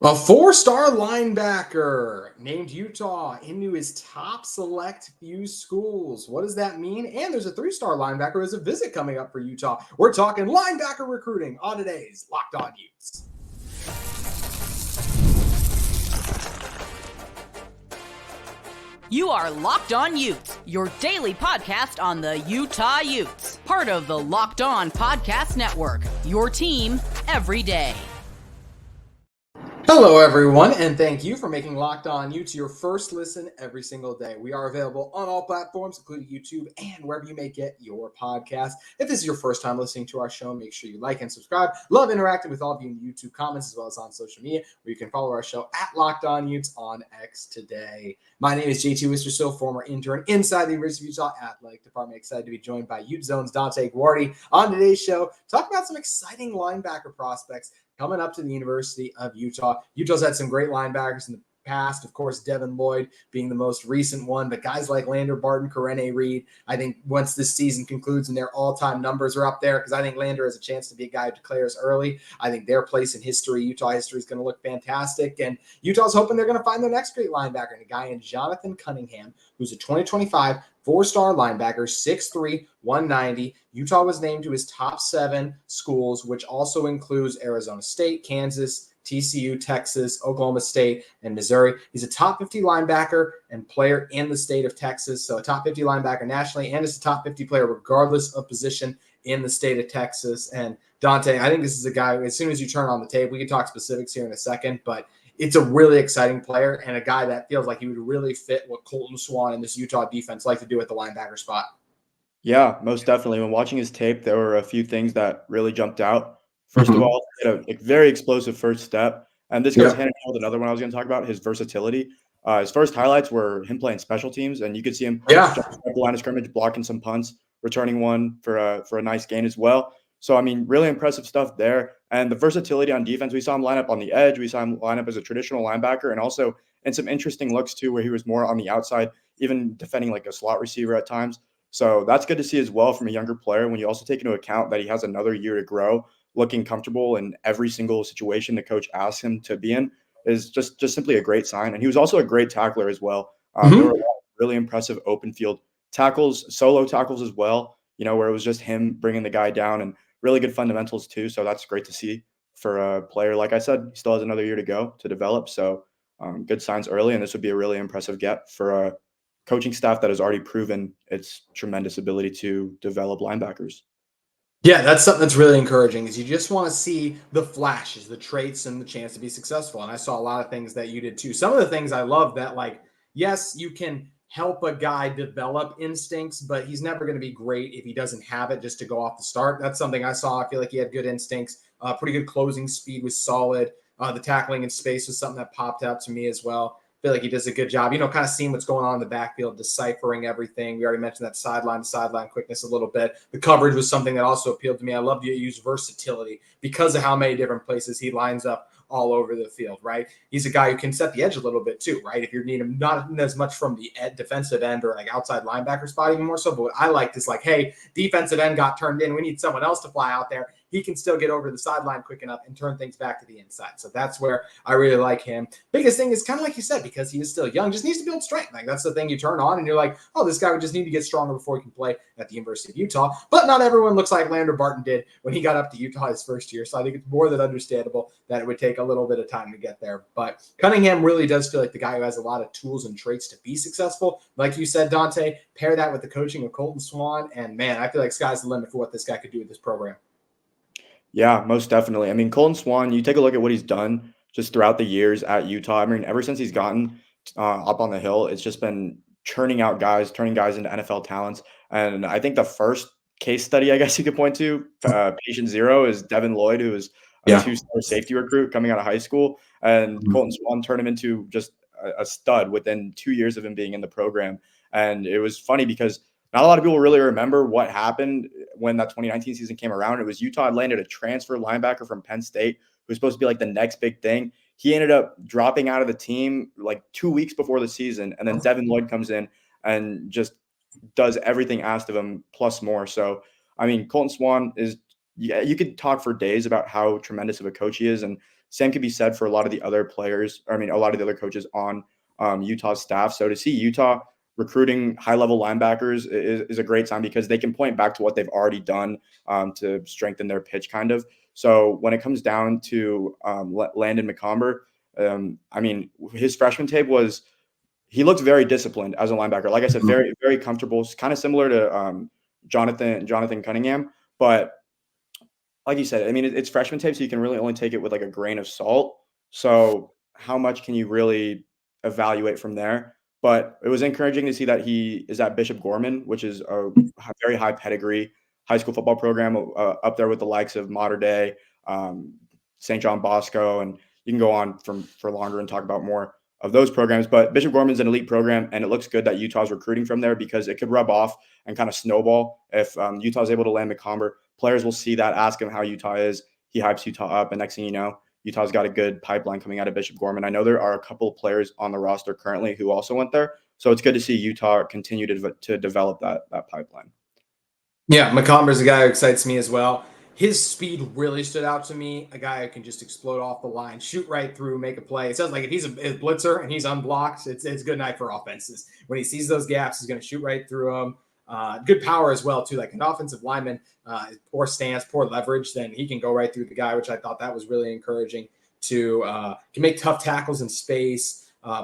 A four-star linebacker named Utah into his top select few schools. What does that mean? And there's a three-star linebacker who has a visit coming up for Utah. We're talking linebacker recruiting on today's Locked On Utes. You are Locked On Utes, your daily podcast on the Utah Utes. Part of the Locked On Podcast Network, your team every day. Hello, everyone, and thank you for making Locked On Utes your first listen every single day. We are available on all platforms, including YouTube and wherever you may get your podcast. If this is your first time listening to our show, make sure you like and subscribe. Love interacting with all of you in the YouTube comments as well as on social media, where you can follow our show at Locked On Utes on X today. My name is JT Wistricll, former intern inside the University of Utah Athletic Department. Excited to be joined by UteZone's Danet Guard on today's show. Talk about some exciting linebacker prospects coming up to the University of Utah. Utah's had some great linebackers in the past, of course, Devin Lloyd being the most recent one, but guys like Lander Barton, Karene Reed, I think once this season concludes and their all-time numbers are up there, because I think Lander has a chance to be a guy who declares early. I think their place in history, Utah history, is going to look fantastic, and Utah's hoping they're going to find their next great linebacker, and a guy in Jonathan Cunningham, who's a 2025 four-star linebacker, 6'3", 190. Utah was named to his top 7 schools, which also includes Arizona State, Kansas, TCU, Texas, Oklahoma State, and Missouri. He's a top 50 linebacker and player in the state of Texas. So a top 50 linebacker nationally, and is a top 50 player regardless of position in the state of Texas. And Danet, I think this is a guy, as soon as you turn on the tape, we can talk specifics here in a second, but it's a really exciting player and a guy that feels like he would really fit what Colton Swan and this Utah defense like to do at the linebacker spot. Yeah, most definitely. When watching his tape, there were a few things that really jumped out. First of all, he had a very explosive first step. And this goes hand in hand with another one I was going to talk about, his versatility. His first highlights were him playing special teams, and you could see him jumping up the line of scrimmage, blocking some punts, returning one for a nice gain as well. So, I mean, really impressive stuff there. And the versatility on defense, we saw him line up on the edge. We saw him line up as a traditional linebacker, and also in some interesting looks too, where he was more on the outside, even defending like a slot receiver at times. So that's good to see as well from a younger player, when you also take into account that he has another year to grow. Looking comfortable in every single situation the coach asks him to be in is just simply a great sign. And he was also a great tackler as well. There were a lot of really impressive open field tackles, solo tackles as well, where it was just him bringing the guy down, and really good fundamentals too. So that's great to see for a player. Like I said, he still has another year to go to develop. So good signs early, and this would be a really impressive get for a coaching staff that has already proven its tremendous ability to develop linebackers. Yeah, that's something that's really encouraging, is you just want to see the flashes, the traits, and the chance to be successful. And I saw a lot of things that you did too. Some of the things I love that, like, yes, you can help a guy develop instincts, but he's never going to be great if he doesn't have it just to go off the start. That's something I saw. I feel like he had good instincts. Pretty good closing speed was solid. The tackling in space was something that popped out to me as well. Feel like he does a good job, kind of seeing what's going on in the backfield, deciphering everything. We already mentioned that sideline to sideline quickness a little bit. The coverage was something that also appealed to me. I love to use versatility because of how many different places he lines up all over the field, right? He's a guy who can set the edge a little bit too, right? If you're needing him, not as much from the defensive end or like outside linebacker spot, even more so. But what I liked is like, hey, defensive end got turned in. We need someone else to fly out there. He can still get over the sideline quick enough and turn things back to the inside. So that's where I really like him. Biggest thing is kind of like you said, because he is still young, just needs to build strength. Like that's the thing you turn on and you're like, oh, this guy would just need to get stronger before he can play at the University of Utah. But not everyone looks like Lander Barton did when he got up to Utah his first year. So I think it's more than understandable that it would take a little bit of time to get there. But Cunningham really does feel like the guy who has a lot of tools and traits to be successful. Like you said, Danet, pair that with the coaching of Colton Swan, and man, I feel like sky's the limit for what this guy could do with this program. Yeah, most definitely. I mean, Colton Swan, you take a look at what he's done just throughout the years at Utah. I mean, ever since he's gotten up on the hill, it's just been churning out guys, turning guys into NFL talents. And I think the first case study, I guess you could point to, patient zero, is Devin Lloyd, who is a two-star safety recruit coming out of high school. And Colton Swan turned him into just a stud within 2 years of him being in the program. And it was funny because not a lot of people really remember what happened when that 2019 season came around. It was Utah had landed a transfer linebacker from Penn State who was supposed to be like the next big thing. He ended up dropping out of the team like 2 weeks before the season. And then Devin Lloyd comes in and just does everything asked of him plus more. So, I mean, Colton Swan is, yeah, you could talk for days about how tremendous of a coach he is. And Same could be said for a lot of the other players. A lot of the other coaches on Utah's staff. So to see Utah recruiting high-level linebackers is a great sign because they can point back to what they've already done to strengthen their pitch kind of. So when it comes down to Landon Mccomber, his freshman tape he looked very disciplined as a linebacker. Like I said, very, very comfortable, kind of similar to Jonathan Cunningham. But like you said, it's freshman tape, so you can really only take it with like a grain of salt. So how much can you really evaluate from there? But it was encouraging to see that he is at Bishop Gorman, which is a very high pedigree high school football program, up there with the likes of Mater Dei, St. John Bosco, and you can go on for longer and talk about more of those programs. But Bishop Gorman's an elite program, and it looks good that Utah's recruiting from there because it could rub off and kind of snowball. If Utah's able to land Mccomber, players will see that, ask him how Utah is. He hypes Utah up, and next thing you know, Utah's got a good pipeline coming out of Bishop Gorman. I know there are a couple of players on the roster currently who also went there, so it's good to see Utah continue to develop that pipeline. Yeah, Mccomber's a guy who excites me as well. His speed really stood out to me. A guy who can just explode off the line, shoot right through, make a play. It sounds like if he's a blitzer and he's unblocked, it's a good night for offenses. When he sees those gaps, he's going to shoot right through them. Good power as well, too. Like an offensive lineman, poor stance, poor leverage, then he can go right through the guy, which I thought that was really encouraging. Can make tough tackles in space.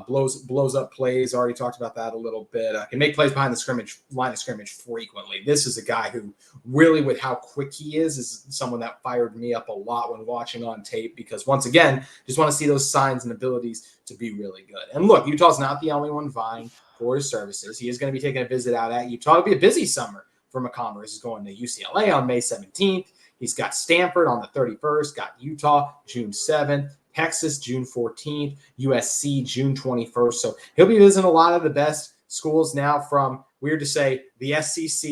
Blows up plays. Already talked about that a little bit. Can make plays behind the line of scrimmage frequently. This is a guy who really, with how quick he is someone that fired me up a lot when watching on tape because, once again, just want to see those signs and abilities to be really good. And look, Utah's not the only one vying for his services. He is going to be taking a visit out at Utah. It'll be a busy summer for Mccomber. He's going to UCLA on May 17th. He's got Stanford on the 31st, got Utah June 7th. Texas, June 14th, USC, June 21st. So he'll be visiting a lot of the best schools now, from, weird to say, the SEC,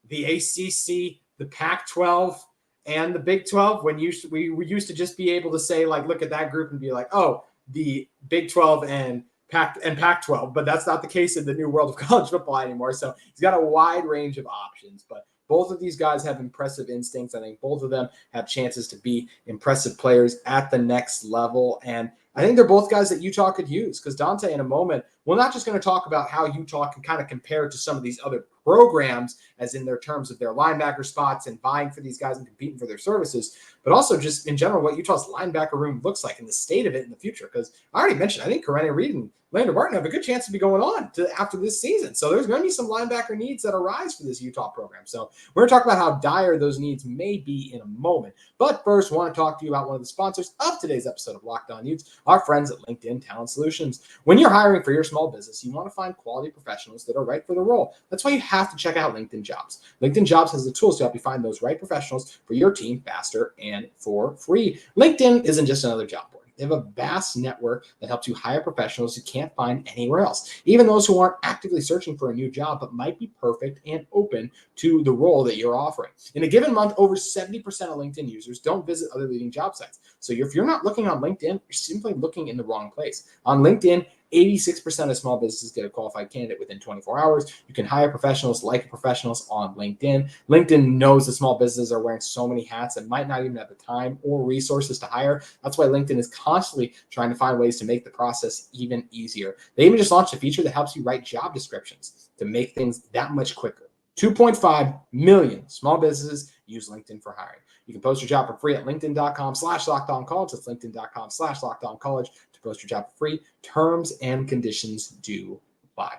the ACC, the Pac-12, and the Big 12. When we used to just be able to say, like, look at that group and be like, oh, the Big 12 and Pac-12. But that's not the case in the new world of college football anymore. So he's got a wide range of options. But both of these guys have impressive instincts. I think both of them have chances to be impressive players at the next level. And I think they're both guys that Utah could use because Dante, in a moment, we're not just going to talk about how Utah can kind of compare to some of these other programs, as in their terms of their linebacker spots and vying for these guys and competing for their services, but also just in general what Utah's linebacker room looks like and the state of it in the future. Because I already mentioned, I think Karene Reed and Landon Martin have a good chance to be going on after this season. So there's going to be some linebacker needs that arise for this Utah program. So we're going to talk about how dire those needs may be in a moment. But first, I want to talk to you about one of the sponsors of today's episode of Locked On Utes, our friends at LinkedIn Talent Solutions. When you're hiring for your small business, you want to find quality professionals that are right for the role. That's why you have to check out LinkedIn Jobs. LinkedIn Jobs has the tools to help you find those right professionals for your team faster and for free. LinkedIn isn't just another job board. They have a vast network that helps you hire professionals you can't find anywhere else, even those who aren't actively searching for a new job but might be perfect and open to the role that you're offering. In a given month, over 70% of LinkedIn users don't visit other leading job sites. So if you're not looking on LinkedIn, you're simply looking in the wrong place. On LinkedIn, 86% of small businesses get a qualified candidate within 24 hours. You can hire professionals like professionals on LinkedIn. LinkedIn knows that small businesses are wearing so many hats and might not even have the time or resources to hire. That's why LinkedIn is constantly trying to find ways to make the process even easier. They even just launched a feature that helps you write job descriptions to make things that much quicker. 2.5 million small businesses use LinkedIn for hiring. You can post your job for free at linkedin.com/lockedoncollege. That's linkedin.com/lockedoncollege to post your job for free. Terms and conditions do apply.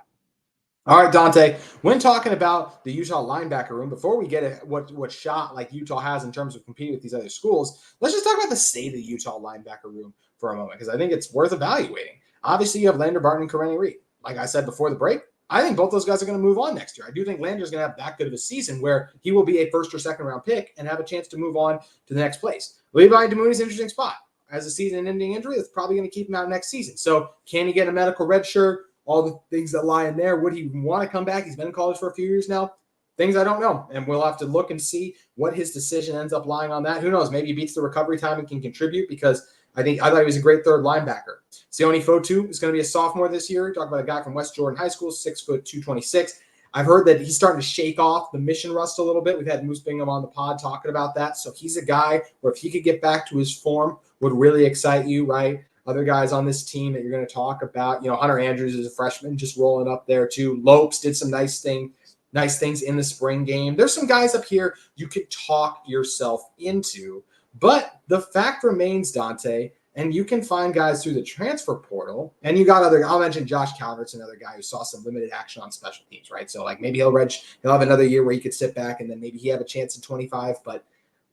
All right, Dante, when talking about the Utah linebacker room, before we get at what shot like Utah has in terms of competing with these other schools, let's just talk about the state of the Utah linebacker room for a moment, because I think it's worth evaluating. Obviously, you have Landon Barton and Karene Reed. Like I said before the break, I think both those guys are going to move on next year. I do think Landon's going to have that good of a season where he will be a first or second round pick and have a chance to move on to the next place. Levi Demooney's an interesting spot. As a season-ending injury, that's probably going to keep him out next season. So can he get a medical red shirt? All the things that lie in there. Would he want to come back? He's been in college for a few years now. Things I don't know. And we'll have to look and see what his decision ends up lying on that. Who knows? Maybe he beats the recovery time and can contribute, because I thought he was a great third linebacker. Sione Fotu is going to be a sophomore this year. Talk about a guy from West Jordan High School, 6', 226. I've heard that he's starting to shake off the mission rust a little bit. We've had Moose Bingham on the pod talking about that. So he's a guy where if he could get back to his form would really excite you, right? Other guys on this team that you're going to talk about, Hunter Andrews is a freshman just rolling up there too. Lopes did some nice things in the spring game. There's some guys up here you could talk yourself into, but the fact remains, Dante, and you can find guys through the transfer portal. And you got I'll mention Josh Calvert's another guy who saw some limited action on special teams, right? So like maybe he'll have another year where he could sit back and then maybe he have a chance at 25. But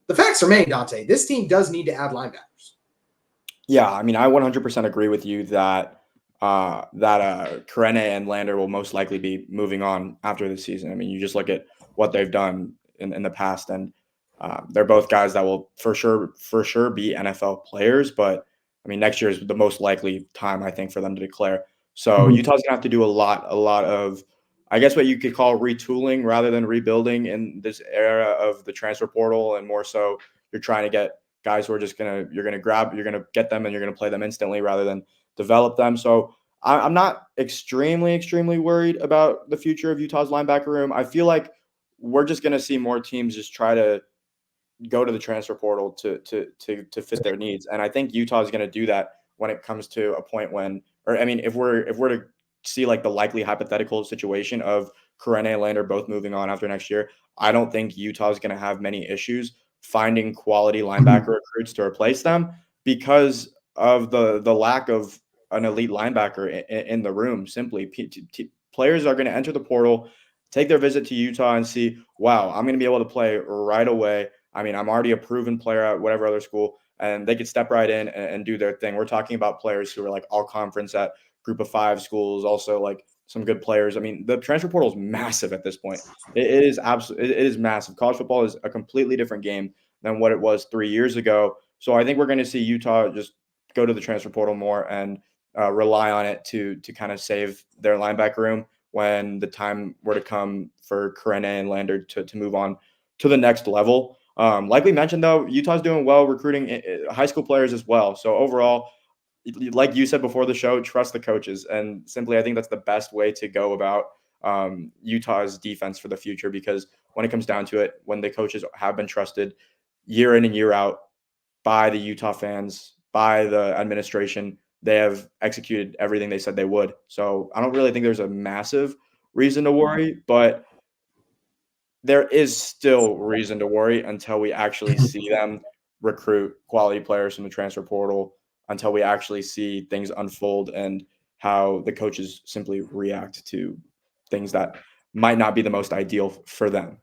the facts remain, Dante, this team does need to add linebackers. Yeah, I mean, I 100% agree with you that Karene and Lander will most likely be moving on after the season. I mean, you just look at what they've done in the past, and they're both guys that will for sure be NFL players. But I mean, next year is the most likely time, I think, for them to declare. So Utah's gonna have to do a lot of, I guess, what you could call retooling rather than rebuilding in this era of the transfer portal, and more so, you're trying to get guys who are just you're gonna get them and you're gonna play them instantly rather than develop them. So I'm not extremely worried about the future of Utah's linebacker room. I feel like we're just gonna see more teams just try to go to the transfer portal to fit their needs. And I think Utah is going to do that when it comes to a point when, or I mean, if we're to see like the likely hypothetical situation of Karene and Lander both moving on after next year, I don't think Utah is going to have many issues finding quality linebacker recruits to replace them because of the lack of an elite linebacker in the room. Simply, players are going to enter the portal, take their visit to Utah and see, wow, I'm going to be able to play right away. I mean, I'm already a proven player at whatever other school, and they could step right in and do their thing. We're talking about players who are like all conference at group of 5 schools, also like some good players. I mean, the transfer portal is massive at this point. It is absolutely, it is massive. College football is a completely different game than what it was 3 years ago. So I think we're going to see Utah just go to the transfer portal more and rely on it to kind of save their linebacker room when the time were to come for Karene and Lander to move on to the next level. Like we mentioned, though, Utah's doing well recruiting high school players as well. So overall, like you said before the show, trust the coaches. And simply, I think that's the best way to go about Utah's defense for the future, because when it comes down to it, when the coaches have been trusted year in and year out by the Utah fans, by the administration, they have executed everything they said they would. So I don't really think there's a massive reason to worry, but there is still reason to worry until we actually see them recruit quality players from the transfer portal, until we actually see things unfold and how the coaches simply react to things that might not be the most ideal for them.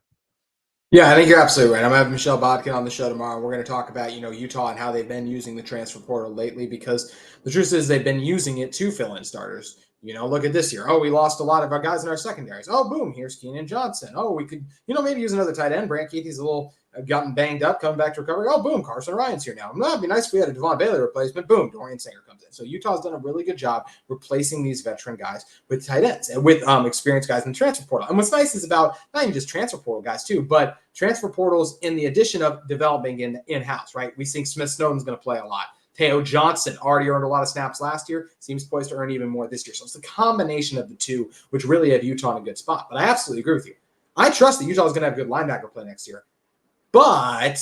Yeah, I think you're absolutely right. I'm having Michelle Bodkin on the show tomorrow. We're going to talk about, Utah and how they've been using the transfer portal lately, because the truth is they've been using it to fill in starters. Look at this year. Oh, we lost a lot of our guys in our secondaries. Oh, boom, here's Keenan Johnson. Oh, we could, maybe use another tight end. Brant Keithy's a little gotten banged up, coming back to recovery. Oh, boom, Carson Ryan's here now. It'd be nice if we had a Devon Bailey replacement. Boom, Dorian Singer comes in. So Utah's done a really good job replacing these veteran guys with tight ends and with experienced guys in the transfer portal. And what's nice is about not even just transfer portal guys too, but transfer portals in the addition of developing in-house, right? We think Smith Snowden's going to play a lot. Teo Johnson already earned a lot of snaps last year, seems poised to earn even more this year. So it's the combination of the two, which really have Utah in a good spot. But I absolutely agree with you. I trust that Utah is going to have a good linebacker play next year. But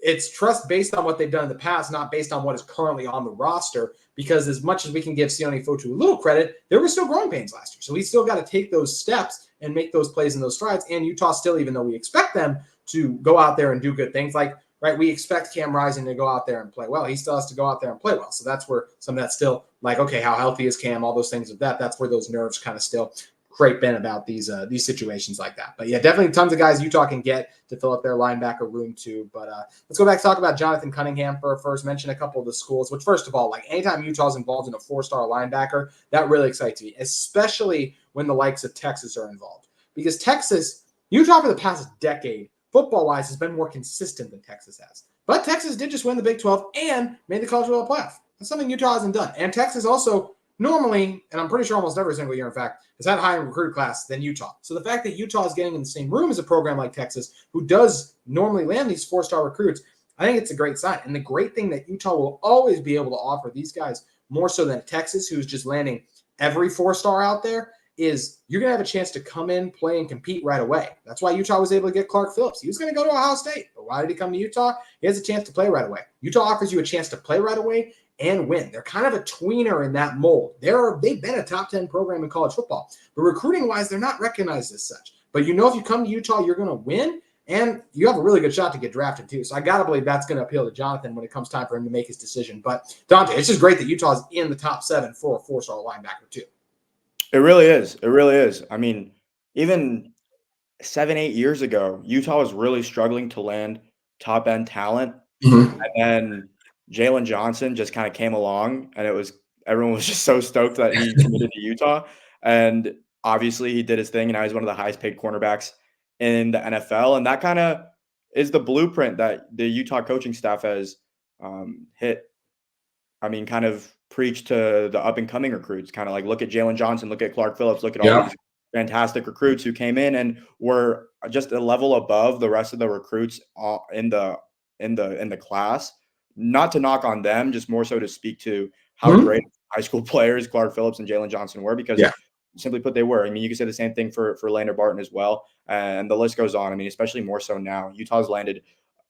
it's trust based on what they've done in the past, not based on what is currently on the roster, because as much as we can give Sione Fotu a little credit, there were still growing pains last year. So we still got to take those steps and make those plays and those strides. And Utah still, even though we expect them to go out there and do good things, like, right, we expect Cam Rising to go out there and play well. He still has to go out there and play well. So that's where some of that's still like, okay, how healthy is Cam? All those things of that. That's where those nerves kind of still creep in about these situations like that. But yeah, definitely tons of guys Utah can get to fill up their linebacker room too. But let's go back to talk about Jonathan Cunningham for first. Mention a couple of the schools, which first of all, like anytime Utah's involved in a 4-star linebacker, that really excites me, especially when the likes of Texas are involved. Because Utah for the past decade, football-wise, has been more consistent than Texas has. But Texas did just win the Big 12 and made the college football playoff. That's something Utah hasn't done. And Texas also normally, and I'm pretty sure almost every single year, in fact, has had a higher recruit class than Utah. So the fact that Utah is getting in the same room as a program like Texas, who does normally land these 4-star recruits, I think it's a great sign. And the great thing that Utah will always be able to offer these guys, more so than Texas, who's just landing every 4-star out there, is you're going to have a chance to come in, play, and compete right away. That's why Utah was able to get Clark Phillips. He was going to go to Ohio State, but why did he come to Utah? He has a chance to play right away. Utah offers you a chance to play right away and win. They're kind of a tweener in that mold. They've been a top 10 program in college football, but recruiting-wise, they're not recognized as such. But if you come to Utah, you're going to win, and you have a really good shot to get drafted too. So I got to believe that's going to appeal to Jonathan when it comes time for him to make his decision. But Dante, it's just great that Utah's in the top 7 for a 4-star linebacker too. It really is. It really is. I mean, even 7-8 years ago, Utah was really struggling to land top-end talent. Mm-hmm. And then Jalen Johnson just kind of came along, and everyone was just so stoked that he committed to Utah. And obviously he did his thing, and now he's one of the highest paid cornerbacks in the NFL. And that kind of is the blueprint that the Utah coaching staff has kind of preach to the up-and-coming recruits, kind of like look at Jalen Johnson, look at Clark Phillips, look at all these fantastic recruits who came in and were just a level above the rest of the recruits in the class. Not to knock on them, just more so to speak to how great high school players Clark Phillips and Jalen Johnson were, because simply put, they were. I mean, you could say the same thing for Landon Barton as well, and the list goes on. I mean, especially more so now, Utah's landed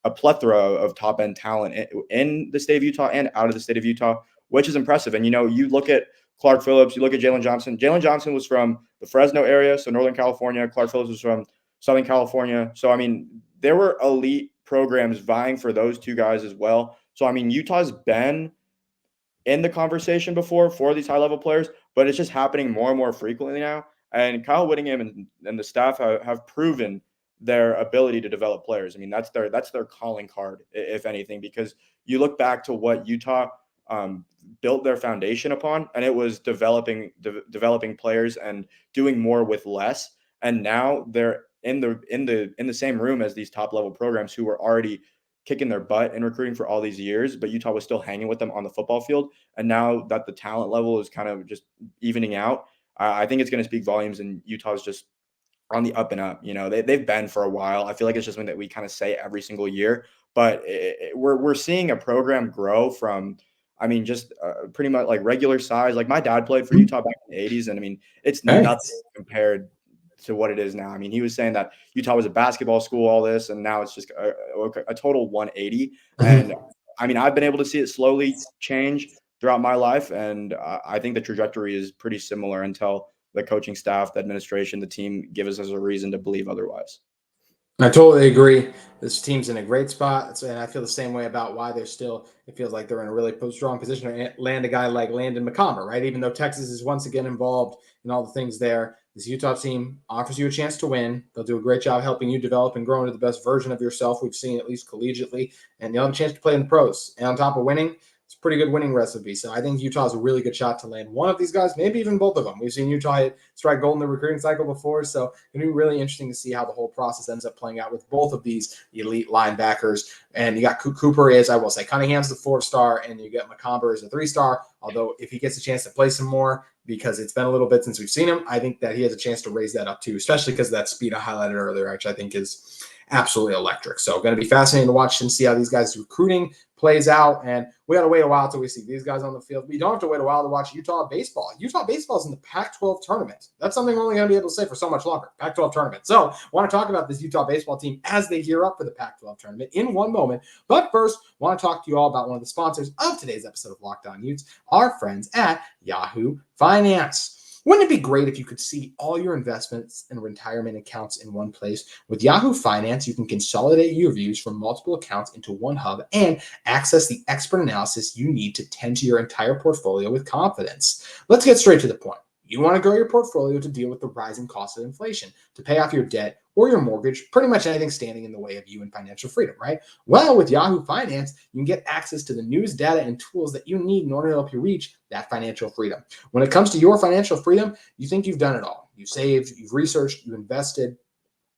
a plethora of top-end talent in the state of Utah and out of the state of Utah, which is impressive. And, you look at Clark Phillips, you look at Jalen Johnson. Jalen Johnson was from the Fresno area, so Northern California. Clark Phillips was from Southern California. So, I mean, there were elite programs vying for those two guys as well. So, I mean, Utah's been in the conversation before for these high-level players, but it's just happening more and more frequently now. And Kyle Whittingham and the staff have proven their ability to develop players. I mean, that's their calling card, if anything, because you look back to what Utah built their foundation upon, and it was developing players and doing more with less. And now they're in the same room as these top level programs who were already kicking their butt in recruiting for all these years, but Utah was still hanging with them on the football field. And now that the talent level is kind of just evening out, I think it's going to speak volumes, and Utah's just on the up and up. They've been for a while. I feel like it's just something that we kind of say every single year, but we're seeing a program grow from, I mean, just pretty much like regular size. Like my dad played for Utah back in the 80s, and I mean, it's nothing compared to what it is now. I mean, he was saying that Utah was a basketball school, all this, and now it's just a total 180. And I mean, I've been able to see it slowly change throughout my life, and I think the trajectory is pretty similar until the coaching staff, the administration, the team give us a reason to believe otherwise. I totally agree. This team's in a great spot, and I feel the same way about why they're still. It feels like they're in a really strong position to land a guy like Landon Mccomber, right? Even though Texas is once again involved in all the things there, this Utah team offers you a chance to win. They'll do a great job helping you develop and grow into the best version of yourself we've seen, at least collegiately, and you'll have a chance to play in the pros. And on top of winning, it's a pretty good winning recipe. So I think Utah's a really good shot to land one of these guys, maybe even both of them. We've seen Utah strike gold in the recruiting cycle before, so it'll be really interesting to see how the whole process ends up playing out with both of these elite linebackers. And you got Cooper I will say, Cunningham's the 4-star, and you got Mccomber as a 3-star, although if he gets a chance to play some more, because it's been a little bit since we've seen him, I think that he has a chance to raise that up too, especially because of that speed I highlighted earlier, which I think is absolutely electric. So going to be fascinating to watch and see how these guys' recruiting plays out. And we got to wait a while till we see these guys on the field. We don't have to wait a while to watch Utah baseball. Utah baseball is in the Pac-12 tournament. That's something we're only going to be able to say for so much longer. Pac-12 tournament. So I want to talk about this Utah baseball team as they gear up for the Pac-12 tournament in one moment. But first, I want to talk to you all about one of the sponsors of today's episode of Locked On Utes, our friends at Yahoo Finance. Wouldn't it be great if you could see all your investments and retirement accounts in one place? With Yahoo Finance, you can consolidate your views from multiple accounts into one hub and access the expert analysis you need to tend to your entire portfolio with confidence. Let's get straight to the point. You want to grow your portfolio to deal with the rising cost of inflation, to pay off your debt or your mortgage, pretty much anything standing in the way of you and financial freedom, right? Well, with Yahoo Finance, you can get access to the news, data, and tools that you need in order to help you reach that financial freedom. When it comes to your financial freedom, you think you've done it all. You've saved, you've researched, you've invested,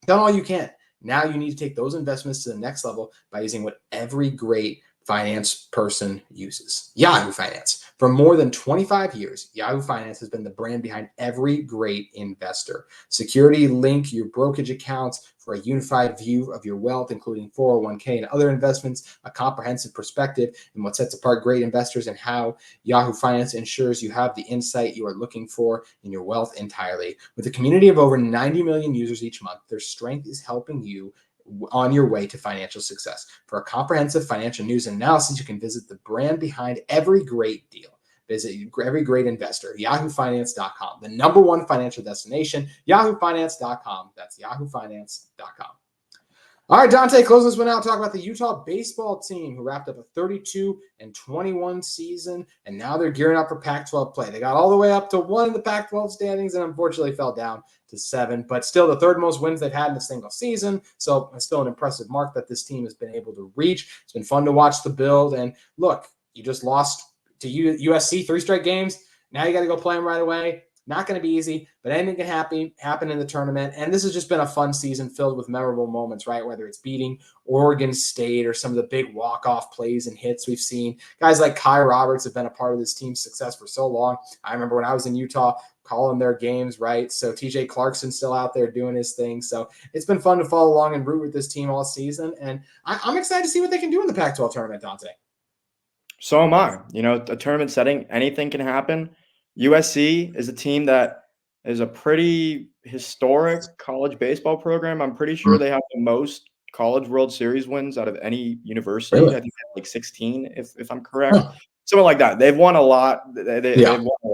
done all you can. Now you need to take those investments to the next level by using what every great finance person uses: Yahoo Finance. For more than 25 years, Yahoo Finance has been the brand behind every great investor. Security link your brokerage accounts for a unified view of your wealth, including 401k and other investments, a comprehensive perspective, and what sets apart great investors and how Yahoo Finance ensures you have the insight you are looking for in your wealth entirely. With a community of over 90 million users each month, their strength is helping you on your way to financial success. For a comprehensive financial news and analysis, you can visit the brand behind every great deal. Visit every great investor, yahoofinance.com, the number one financial destination, yahoofinance.com. That's yahoofinance.com. All right, Dante, close this one out. Talk about the Utah baseball team who wrapped up a 32-21 season, and now they're gearing up for Pac-12 play. They got all the way up to 1 in the Pac-12 standings and unfortunately fell down to 7, but still the third most wins they've had in a single season. So it's still an impressive mark that this team has been able to reach. It's been fun to watch the build. And look, you just lost to USC 3 straight games. Now you got to go play them right away. Not going to be easy, but anything can happen in the tournament. And this has just been a fun season filled with memorable moments, right? Whether it's beating Oregon State or some of the big walk-off plays and hits we've seen. Guys like Kai Roberts have been a part of this team's success for so long. I remember when I was in Utah calling their games, right? So TJ Clarkson's still out there doing his thing. So it's been fun to follow along and root with this team all season. And I'm excited to see what they can do in the Pac-12 tournament, Dante. So am I. A tournament setting, anything can happen. USC is a team that is a pretty historic college baseball program. I'm pretty sure they have the most college World Series wins out of any university. Really? I think they have like 16, if I'm correct. Something like that. They've won a lot. They've won a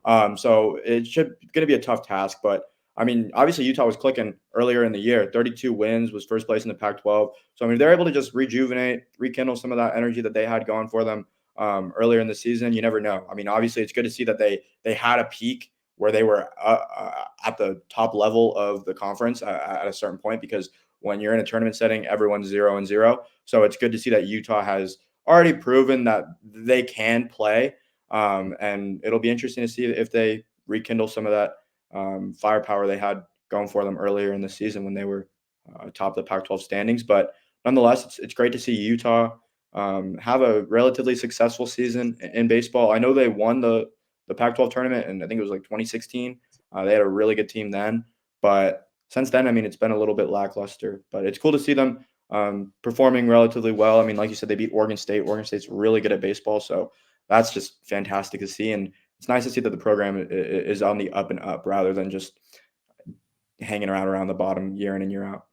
lot. So it's going to be a tough task. But, I mean, obviously Utah was clicking earlier in the year. 32 wins, was first place in the Pac-12. So, I mean, they're able to just rejuvenate, rekindle some of that energy that they had going for them earlier in the season. You never know. I mean, obviously it's good to see that they had a peak where they were at the top level of the conference at a certain point, because when you're in a tournament setting, everyone's 0-0. So it's good to see that Utah has already proven that they can play. And it'll be interesting to see if they rekindle some of that firepower they had going for them earlier in the season when they were top of the Pac-12 standings. But nonetheless, it's great to see Utah have a relatively successful season in baseball. I know they won the Pac-12 tournament, and I think it was like 2016. They had a really good team then, but since then, I mean, it's been a little bit lackluster. But it's cool to see them performing relatively well. I mean, like you said, they beat Oregon State. Oregon State's really good at baseball, so that's just fantastic to see. And it's nice to see that the program is on the up and up rather than just hanging around the bottom year in and year out.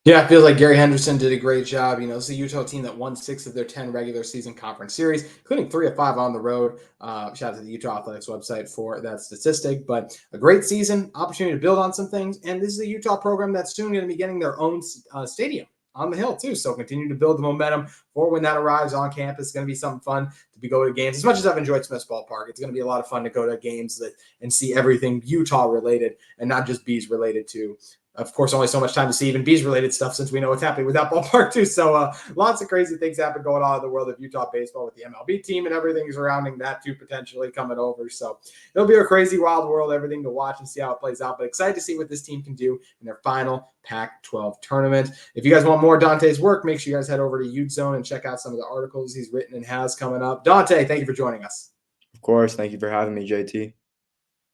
Yeah, it feels like Gary Henderson did a great job. It's a Utah team that won 6 of their 10 regular season conference series, including 3 of 5 on the road. Shout out to the Utah Athletics website for that statistic. But a great season, opportunity to build on some things. And this is a Utah program that's soon going to be getting their own stadium on the hill, too. So continue to build the momentum for when that arrives on campus. It's going to be something fun to go to games. As much as I've enjoyed Smith's Ballpark, it's going to be a lot of fun to go to games and see everything Utah related and not just Bees related to. Of course, only so much time to see even Bees-related stuff since we know what's happening with that ballpark, too. So lots of crazy things happen going on in the world of Utah baseball with the MLB team and everything surrounding that, too, potentially coming over. So it'll be a crazy, wild world, everything to watch and see how it plays out. But excited to see what this team can do in their final Pac-12 tournament. If you guys want more Dante's work, make sure you guys head over to UteZone and check out some of the articles he's written and has coming up. Dante, thank you for joining us. Of course. Thank you for having me, JT.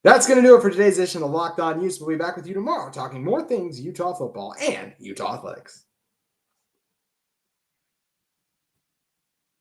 That's going to do it for today's edition of Locked On Utes. We'll be back with you tomorrow talking more things Utah football and Utah athletics.